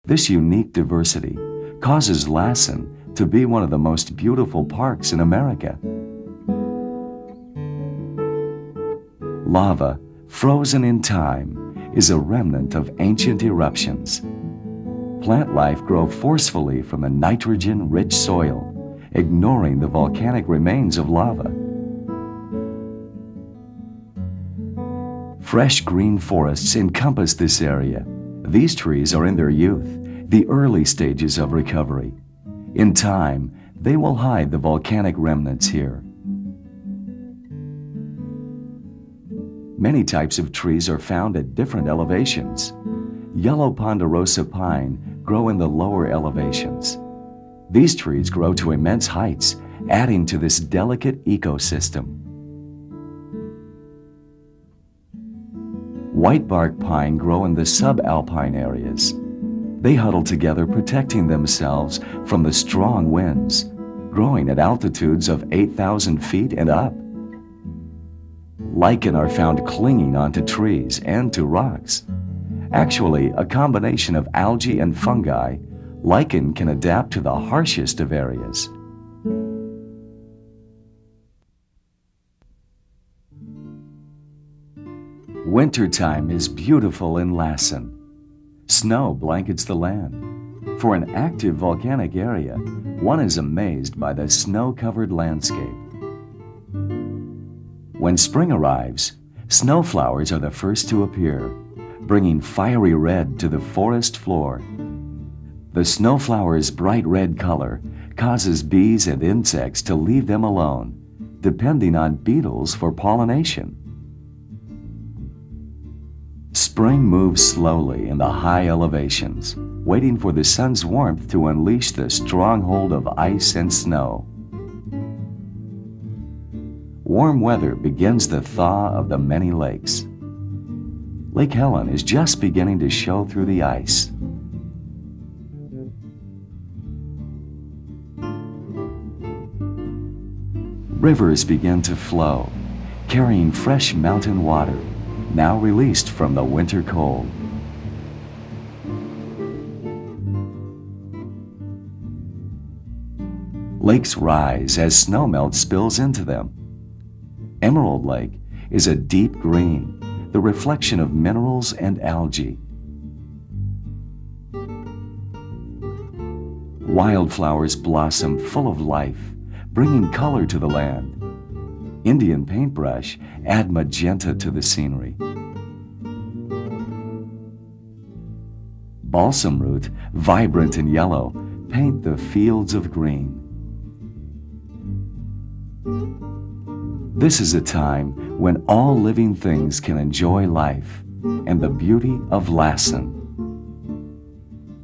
This unique diversity causes Lassen to be one of the most beautiful parks in America. Lava, frozen in time, is a remnant of ancient eruptions. Plant life grows forcefully from the nitrogen-rich soil, ignoring the volcanic remains of lava. Fresh green forests encompass this area. These trees are in their youth, the early stages of recovery. In time, they will hide the volcanic remnants here. Many types of trees are found at different elevations. Yellow ponderosa pine grow in the lower elevations. These trees grow to immense heights, adding to this delicate ecosystem. Whitebark pine grow in the subalpine areas. They huddle together, protecting themselves from the strong winds, growing at altitudes of 8,000 feet and up. Lichen are found clinging onto trees and to rocks. Actually, a combination of algae and fungi, lichen can adapt to the harshest of areas. Wintertime is beautiful in Lassen. Snow blankets the land. For an active volcanic area, one is amazed by the snow-covered landscape. When spring arrives, snowflowers are the first to appear, bringing fiery red to the forest floor. The snowflower's bright red color causes bees and insects to leave them alone, depending on beetles for pollination. Spring moves slowly in the high elevations, waiting for the sun's warmth to unleash the stronghold of ice and snow. Warm weather begins the thaw of the many lakes. Lake Helen is just beginning to show through the ice. Rivers begin to flow, carrying fresh mountain water, now released from the winter cold. Lakes rise as snowmelt spills into them. Emerald Lake is a deep green, the reflection of minerals and algae. Wildflowers blossom full of life, bringing color to the land. Indian paintbrush add magenta to the scenery. Balsam root, vibrant and yellow, paint the fields of green. This is a time when all living things can enjoy life and the beauty of Lassen.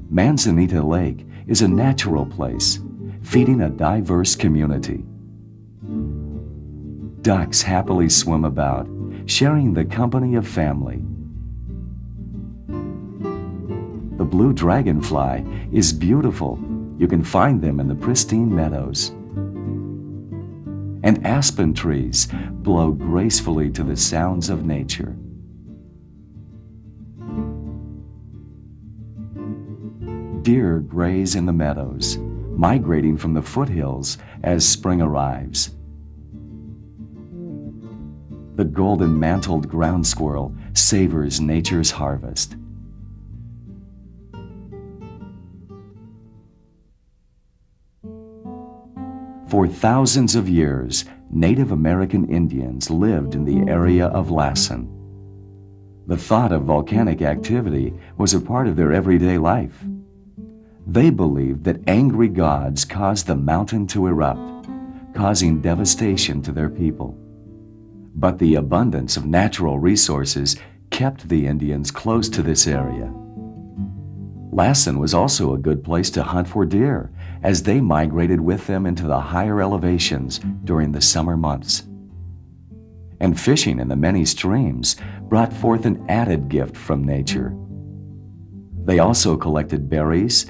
Manzanita Lake is a natural place, feeding a diverse community. Ducks happily swim about, sharing the company of family. The blue dragonfly is beautiful. You can find them in the pristine meadows. And aspen trees blow gracefully to the sounds of nature. Deer graze in the meadows, migrating from the foothills as spring arrives. The golden-mantled ground squirrel savors nature's harvest. For thousands of years, Native American Indians lived in the area of Lassen. The thought of volcanic activity was a part of their everyday life. They believed that angry gods caused the mountain to erupt, causing devastation to their people. But the abundance of natural resources kept the Indians close to this area. Lassen was also a good place to hunt for deer, as they migrated with them into the higher elevations during the summer months. And fishing in the many streams brought forth an added gift from nature. They also collected berries,